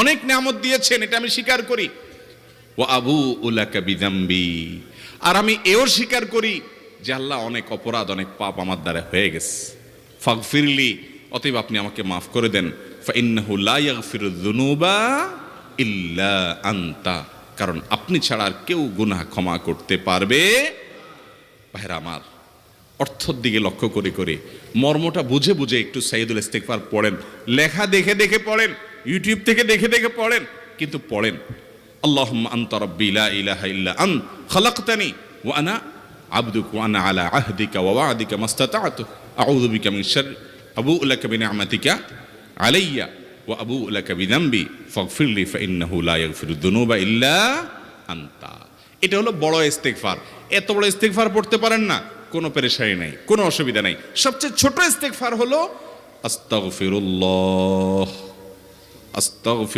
অনেক নিয়ামত দিয়েছেন, এটা আমি স্বীকার করি। ওয়া আবুউ লাকা বিযামবি, আর আমি এও স্বীকার করি যে আল্লাহ অনেক অপরাধ, অনেক পাপ আমার দ্বারা হয়ে গেছে। ফাগফিরলি, অতএব আপনি আমাকে মাফ করে দেন। ফাইন্নাহু লা ইয়াগফিরুয যুনুবা ইল্লা আনতা, কারণ আপনি ছাড়া আর কেউ গুনাহ ক্ষমা করতে পারবে। ভাইরা আমার, অর্থের দিকে লক্ষ্য করে করে, মর্মটা বুঝে বুঝে একটু সাইয়্যিদুল ইস্তিগফার পড়েন। লেখা দেখে দেখে পড়েন, ইউটিউব থেকে দেখে দেখে পড়েন, কিন্তু পড়েন। আল্লাহুম্মা আনতা রাব্বি লা ইলাহা ইল্লা আনত খালাকতানি ওয়া আনা আবদুকা ওয়া আনা আলা আহদিকা ওয়া ওয়া'দিকা মাসতাতা'তু আউযু বিকা মিন শাররি আবুউ লাকা বিনি'মাতিকা আলাইয়া ওয়া আবুউ লাকা বিযামবি ফাগফিরলি ফাইন্নাহু লা ইয়াগফিরুয যুনুবা ইল্লা আনতা। এটা হলো বড় ইস্তিগফার। এত বড় ইস্তিগফার পড়তে পারেন না, কোনো পেরেশানি নাই, কোনো অসুবিধা নাই। সবচেয়ে ছোট ইস্তিগফার হলো আস্তাগফিরুল্লাহ, আস্তাগফিরুল্লাহ।